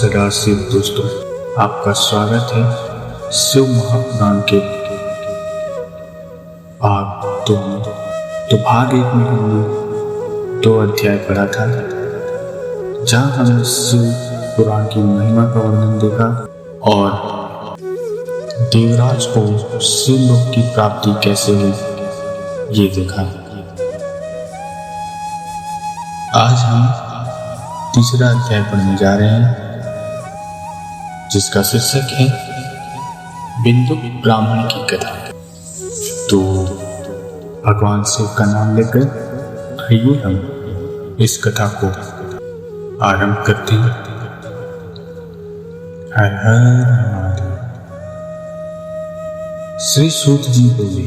सदाशिव दोस्तों, आपका स्वागत है शिव महापुराण के भाग 2 में। तो भाग 1 में हमने 2 अध्याय पढ़ा था, जहाँ हमने शिव पुराण की महिमा का वर्णन देखा और देवराज को शिवलोक की प्राप्ति कैसे हुई ये देखा। आज हम तीसरा अध्याय पढ़ने जा रहे हैं, जिसका शीर्षक है बिंदु ब्राह्मण की कथा। तो भगवान शिव का नाम लेकर आइए हम इस कथा को आरंभ करते हैं। हर हर महादेव। श्री सूत जी बोले,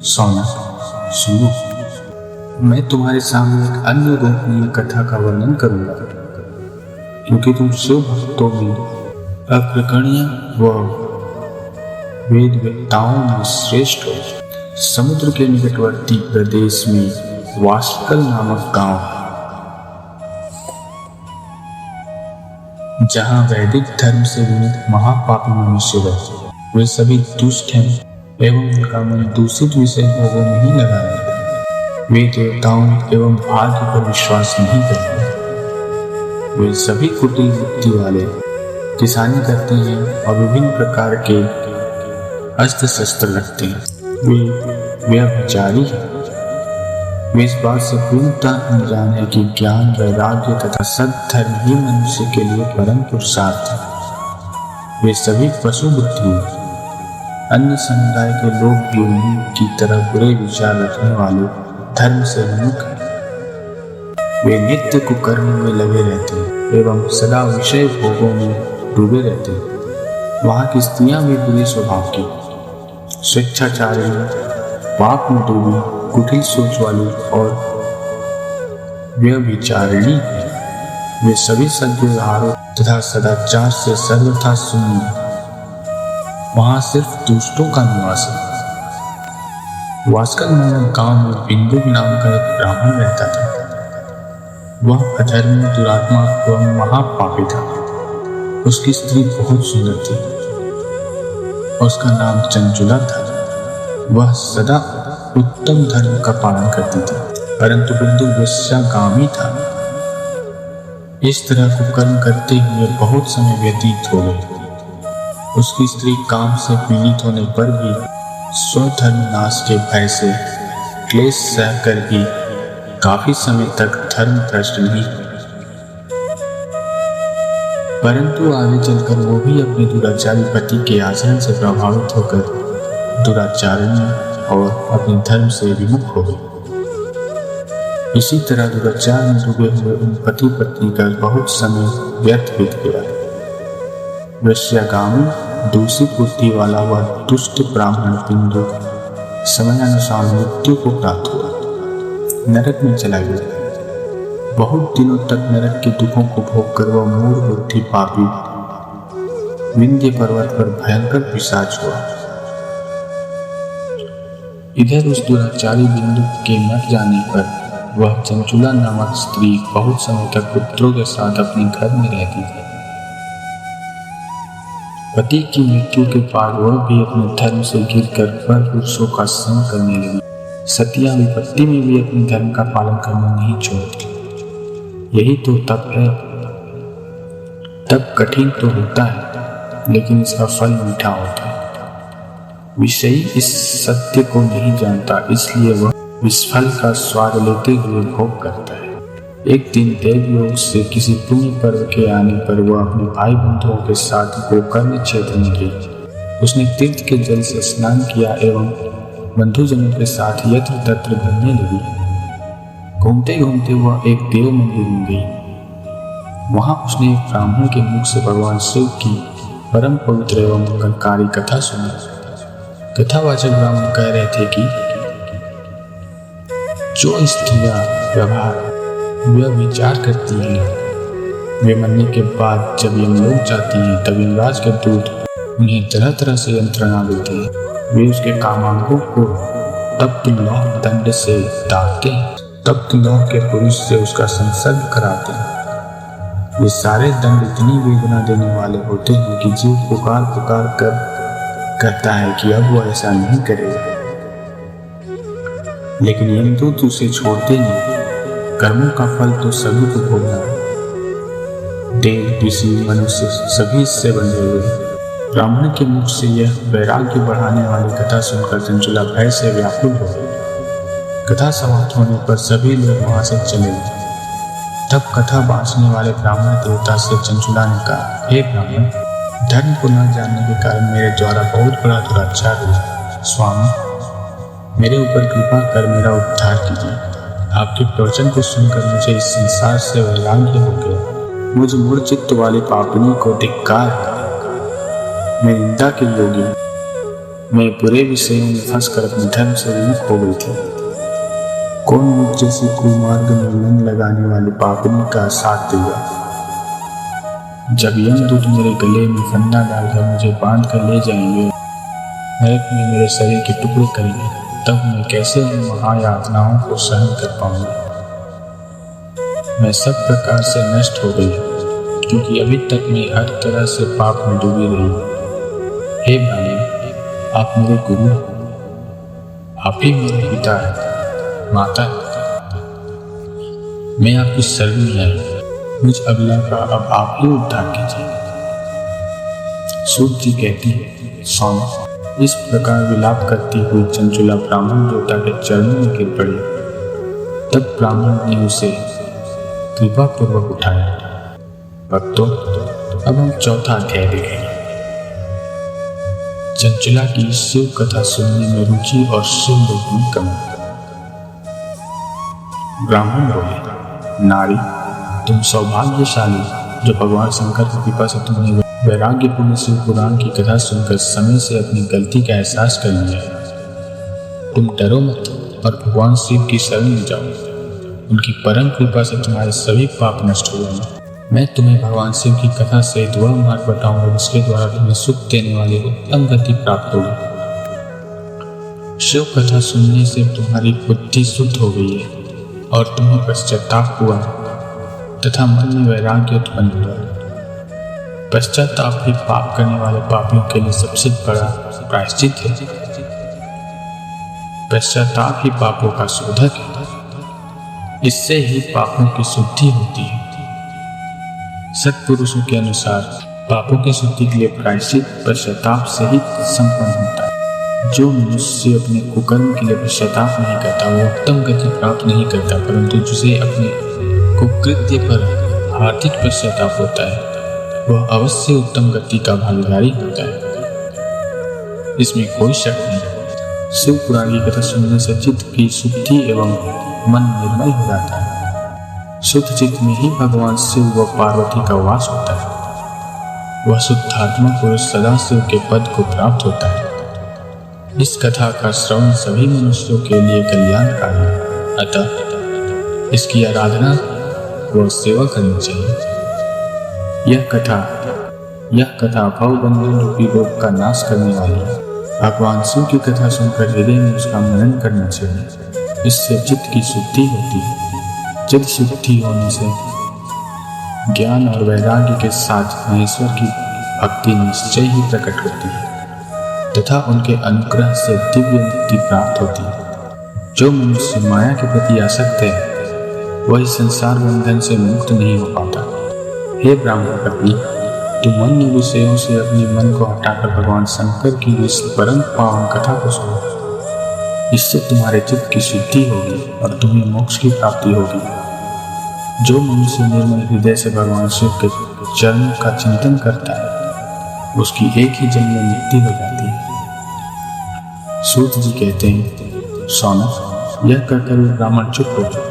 सौनक सुनो, मैं तुम्हारे सामने एक अन्य गोपनीय कथा का वर्णन करूंगा, क्योंकि तुम शिव भक्तों में अग्रगण्य व वेदवेत्ताओं में श्रेष्ठ हो। समुद्र के निकटवर्ती प्रदेश में वास्कल नामक गांव है, जहां वैदिक धर्म से विमुख महापापी मनुष्य रहते। वे सभी दुष्ट हैं एवं उनका मन दूषित विषय भोगों में ही लगा रहता है। वे देवताओं एवं भाग्य पर विश्वास नहीं करते। वे सभी कुटिल वृत्ति वाले, किसानी करते हैं और विभिन्न प्रकार के अस्त्र शस्त्र रखते हैं। वे व्यभिचारी हैं। वे इस बात से पूर्णतः अनजान है कि ज्ञान, वैराग्य तथा सद्धर्म ही मनुष्य के लिए परम पुरुषार्थ है। वे सभी पशु बुद्धि हैं। अन्य समुदाय के लोग भी उन्हीं की तरह बुरे विचार रखने वाले धर्म से विमुख है। वे नित्य कुकर्म में लगे रहते हैं एवं सदा विषय भोगों में डूबे रहते हैं। वहाँ की स्त्रियां भी बुरे स्वभाव की, स्वेच्छाचारिणी, पाप में डूबी, कुटिल सोच वाली और व्यभिचारिणी है। वे सभी सद्व्यवहारों तथा सदाचार से सर्वथा शून्य। वहाँ सिर्फ दुष्टों का निवास है। वास्कल नामक गांव में बिंदु नाम का एक ब्राह्मण रहता था। वह अधर्मी, दुरात्मा एवं महापापी था। उसकी स्त्री बहुत सुंदर थी। उसका नाम चंचुला था। वह सदा उत्तम धर्म का पालन करती थी, परंतु बिंदु वेश्यागामी था। इस तरह कुकर्म करते हुए बहुत समय व्यतीत हो गए। उसकी स्त्री काम से पीड़ित होने पर भी स्वधर्म नाश के भय से क्लेश सह कर भी काफी समय तक धर्म भ्रष्ट नहीं, परंतु आगे चलकर वो भी अपने दुराचारी पति के आचरण से प्रभावित होकर दुराचारणी और अपने धर्म से विमुख हो गई। इसी तरह दुराचार में डूबे हुए उन पति पत्नी का बहुत समय व्यर्थ बीत गया। वेश्यागामी, दूषित बुद्धि वाला वह दुष्ट ब्राह्मण बिंदु समयानुसार मृत्यु को प्राप्त हुआ, नरक में चला गया। बहुत दिनों तक नरक के दुखों को भोग कर वह मूढ़ बुद्धि पापी विंध्य पर्वत पर भयंकर पिशाच हुआ। इधर उस दुराचारी बिंदु के मर जाने पर वह चंचुला नामक स्त्री बहुत समय तक पुत्रों के साथ अपने घर में रहती थी। पति की मृत्यु के बाद वह भी अपने धर्म से गिरकर पर पुरुषों का संग करने लगी। सतिया विपत्ति में भी अपने धर्म का पालन करना नहीं छोड़ती। यही तो तप है। तप कठिन तो होता है, लेकिन इसका फल मीठा होता है। विषयी इस सत्य को नहीं जानता, इसलिए वह इस फल का स्वाद लेते हुए भोग करता है। एक दिन देवलोक से किसी पुण्य पर्व के आने पर वह अपने भाई बंधुओं के साथ गोकर्ण क्षेत्र में गई। उसने तीर्थ के जल से स्नान किया एवं बंधुजनों के साथ यत्र तत्र घूमने लगी। घूमते घूमते वह एक देव मंदिर में गई। वहां उसने एक ब्राह्मण के मुख से भगवान शिव की परम पवित्र एवं मंगलकारी कथा सुनी। कथावाचक ब्राह्मण कह रहे थे कि जो स्त्रियां व्यभिचार करती हैं, वे मरने के बाद जब यमलोक जाती हैं, तब यमराज के दूत उन्हें तरह तरह से यंत्रणा देते हैं। वे उसके कामांगों को तप्त लौह दंड से दागते हैं। तप्त लौह के पुरुष से उसका संसर्ग कराते हैं। ये सारे दंड इतनी वेदना देने वाले होते हैं कि जीव पुकार पुकार कर कहता है कि अब वो ऐसा नहीं करेगा, लेकिन यमदूत उसे छोड़ते नहीं। कर्मों का फल तो सभी को भोगना है। देव, ऋषि, मनुष्य सभी इससे बंधे हुए हैं। ब्राह्मण के मुख से यह वैराग्य बढ़ाने वाली कथा सुनकर चंचुला भय से व्याकुल हो गई। कथा समाप्त होने पर सभी लोग वहां से चले गए। तब कथा बांटने वाले ब्राह्मण देवता से चंचुला ने कहा, हे ब्राह्मण, धर्म को न जानने के कारण मेरे द्वारा बहुत बड़ा दुराचार हुआ। स्वामी, मेरे ऊपर कृपा कर मेरा उद्धार कीजिए। आपके प्रवचन को सुनकर मुझे इस संसार से वैराग्य हो गया। मुझ मूढ़चित्त वाली पापिनी को धिक्कार है। मैं निंदा के योगी, मैं बुरे विषयों में फंसकर अपने धर्म से विमुख हो गई थी। कौन मुझ जैसी कुमार्ग में मन लगाने वाली पापिनी का साथ देगा? जब यमदूत मेरे गले में फंदा डालकर मुझे बांध कर ले जाएंगे, नरक में मेरे शरीर के टुकड़े करेंगे, तब मैं कैसे इन महायातनाओं को सहन कर पाऊंगा? मैं सब प्रकार से नष्ट हो गई, क्योंकि अभी तक मैं हर तरह से पाप में डूबी रही हूँ। हे ब्राह्मण, आप मेरे गुरु, आप ही मेरे पिता हैं, माता। मैं आपकी शरण में आई, मुझ अबला का अब आप ही उद्धार कीजिए। सूत जी कहती है, स्वामी, इस प्रकार विलाप करती हुई चंचुला ब्राह्मण देवता के चरणों में गिर पड़ी। तब ब्राह्मण ने उसे कृपा पूर्वक उठाया। भक्तों, अब हम चौथा अध्याय देखेंगे। चंचुला की शिव कथा सुनने में रुचि और शिव लोक में कमी। ब्राह्मण बोले, नारी, तुम सौभाग्यशाली जो भगवान शंकर की कृपा से तुमने वैराग्यपूर्ण शिव पुराण की कथा सुनकर समय से अपनी गलती का एहसास कर लिया है। तुम डरो मत और भगवान शिव की शरण में जाओ। उनकी परम कृपा से तुम्हारे सभी पाप नष्ट हो जाएंगे। मैं तुम्हें भगवान शिव की कथा से वह मार्ग बताऊंगा जिसके द्वारा तुम्हें सुख देने वाली उत्तम गति प्राप्त होगी। शिव कथा सुनने से तुम्हारी बुद्धि शुद्ध हो गई है और तुम्हें पश्चाताप हुआ तथा मन में वैराग्य उत्पन्न हुआ। पश्चाताप ही पाप करने वाले पापियों के लिए सबसे बड़ा प्रायश्चित है। पश्चाताप ही पापों का शोधक है। इससे ही पापों की शुद्धि होती है। सत्पुरुषों के अनुसार पापों की शुद्धि के लिए प्रायश्चित पश्चाताप से ही संपन्न होता है। जो मनुष्य अपने कुकर्म के लिए पश्चाताप नहीं करता वो उत्तम गति प्राप्त नहीं करता, परंतु जिसे अपने कुकृत्य पर हार्दिक पश्चाताप होता है वह अवश्य उत्तम गति का भागीदारी होता है। इसमें कोई शक नहीं। शिव पुराण की कथा सुनने से चित्त की शुद्धि एवं मन निर्मल हो जाता है। शुद्ध चित्त में ही भगवान शिव व पार्वती का वास होता है। वह शुद्धात्मा पुरुष सदा शिव के पद को प्राप्त होता है। इस कथा का श्रवण सभी मनुष्यों के लिए कल्याणकारी है, अतः इसकी आराधना व सेवा करनी चाहिए। यह कथा भवबंधन रूपी रोग का नाश करने वाली है। भगवान शिव की कथा सुनकर हृदय में उसका मनन करना चाहिए। इससे चित्त की शुद्धि होती है। चित्त शुद्धि होने से ज्ञान और वैराग्य के साथ महेश्वर की भक्ति निश्चय ही प्रकट होती है तथा उनके अनुग्रह से दिव्य मुक्ति प्राप्त होती है। जो मनुष्य माया के प्रति आसक्त है वही संसार बंधन से मुक्त नहीं हो पाता। हे ब्राह्मण कपि, तुम अन्य विषयों से अपने मन को हटाकर भगवान शंकर की इस परम पावन कथा को सुनो। इससे तुम्हारे चित्त की शुद्धि होगी और तुम्हें मोक्ष की प्राप्ति होगी। जो मनुष्य निर्मल हृदय से भगवान शिव के चरण का चिंतन करता है उसकी एक ही जन्म में मुक्ति हो जाती है। सूत जी कहते हैं, सौनक, यह कहकर वे ब्राह्मण चुप हो गए।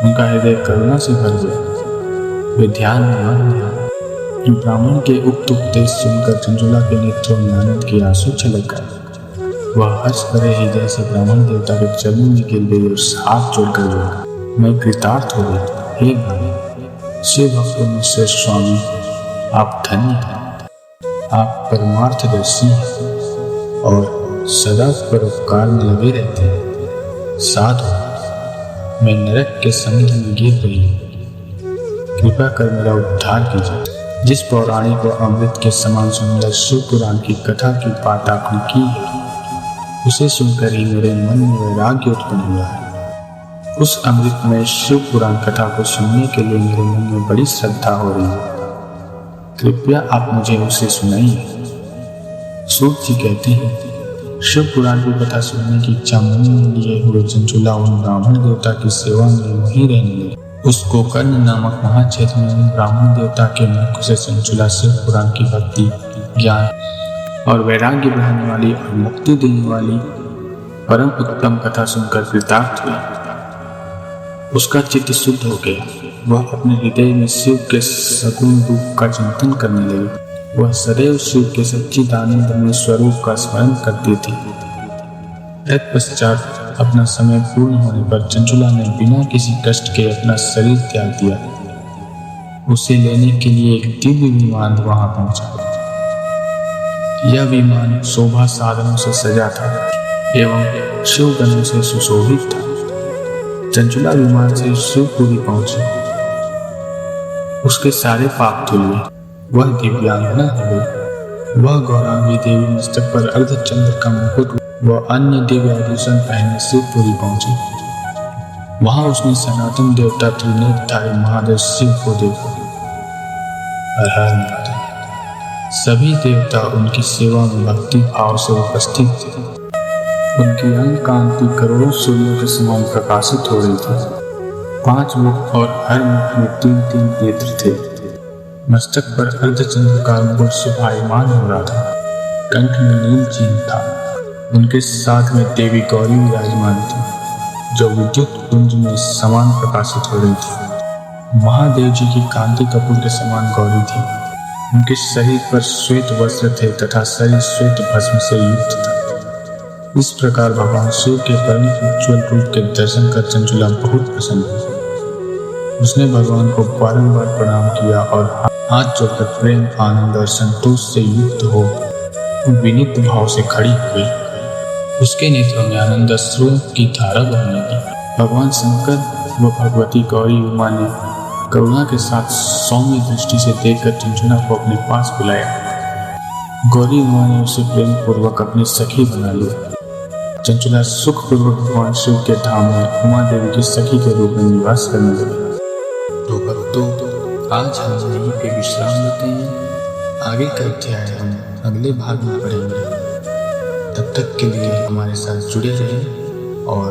उनका हृदय करुणा से भर गया। वे ध्यान में मग्न थे। ब्राह्मण के उक्त उपदेश सुनकर चंचुला के नेत्रों में आनंद की आंसू छलक गए। वह हर्ष भरे हृदय से ब्राह्मण देवता के चरणों में गिर गई और हाथ जोड़कर बोली, मैं कृतार्थ हो गई। हे ब्राह्मण, शिव भक्तों में श्रेष्ठ स्वामी, आप धन्य हैं। आप परमार्थदर्शी हैं और सदा परोपकार में लगे रहते हैं। साधु, मैं नरक के समुद्र में गिर रही हूँ, कृपा कर मेरा उद्धार कीजिए। जिस पौराणिक व अमृत के समान सुंदर शिव पुराण की कथा की बात आपने की है, उसे सुनकर ही मेरे मन में वैराग्य उत्पन्न हुआ है। उस अमृतमय शिव पुराण कथा को सुनने के लिए मेरे मन में बड़ी श्रद्धा हो रही है। कृपया आप मुझे उसे सुनाइए। सूत जी कहते हैं, शिव पुराण की कथा सुनने की इच्छा मन में लिए हुए चंचुला उन ब्राह्मण देवता की सेवा में वहीं रहने लगी। उस गोकर्ण नामक महाक्षेत्र में ब्राह्मण देवता के मुख से चंचुला शिव पुराण की भक्ति, ज्ञान और वैराग्य बढ़ाने वाली और मुक्ति देने वाली परम उत्तम कथा सुनकर कृतार्थ हुई। उसका चित्त शुद्ध हो गया। वह अपने हृदय में शिव के सगुण रूप का चिंतन करने लगी। वह सदैव शिव के सच्चिदानंदमय स्वरूप का स्मरण करती थी। तत्पश्चात अपना समय पूर्ण होने पर चंचुला ने बिना किसी कष्ट के अपना शरीर त्याग दिया। उसे लेने के लिए एक दिव्य विमान वहां पहुंचा। यह विमान शोभा साधनों से सजा था एवं शिव गणों से सुशोभित था। चंचुला विमान से शिवपुरी पहुंची। उसके सारे पाप धुल गए। वह दिव्यांगना हो गई। वह गौरांगी देवी मस्तक पर अर्धचंद्र का मुकुट व अन्य दिव्य आभूषण पहने शिवपुरी पहुंची। वहां उसने सनातन देवता त्रिनेत्रधारी महादेव शिव को देखा। हर हर महादेव। सभी देवता उनकी सेवा में भक्ति भाव से उपस्थित थे। उनकी अंग कांति करोड़ों सूर्यों के समान प्रकाशित हो रही थी। 5 मुख और हर मुख में 3-3 नेत्र थे। मस्तक पर अर्धचंद्र का मुकुट शोभायमान हो रहा था। कंठ में नील चिन्ह था। उनके साथ में देवी गौरी विराजमान थी, जो विद्युत कुंज में समान प्रकाशित हो रही थी। महादेव जी की कांति कपूर के समान गौरी थी। उनके शरीर पर श्वेत वस्त्र थे तथा शरीर श्वेत भस्म से युक्त था। इस प्रकार भगवान शिव के परम उज्ज्वल रूप के दर्शन कर चंचुला बहुत प्रसन्न हुई। उसने भगवान को बारंबार प्रणाम किया और हाथ जोड़कर प्रेम, आनंद और संतोष से युक्त हो विनीत भाव से खड़ी हो गई। उसके नेत्रों में आनंद अश्रुओं की धारा बहने लगी। भगवान शंकर व भगवती गौरी उमा ने करुणा के साथ सौम्य दृष्टि से देखकर चंचुला को अपने पास बुलाया। गौरी उमा ने उसे प्रेम पूर्वक अपनी सखी बना लिया। चंचुला सुख पूर्वक भगवान शिव के धाम में उमा देवी की सखी के रूप में निवास करने लगी। तो भक्तों, आज हम यहीं पे विश्राम लेते हैं। आगे का अध्याय हम अगले भाग में पढ़ेंगे। तब तक के लिए हमारे साथ जुड़े रहें और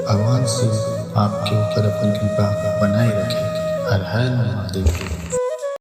भगवान शिव आपके ऊपर अपनी कृपा बनाए रखें। हर हर महादेव।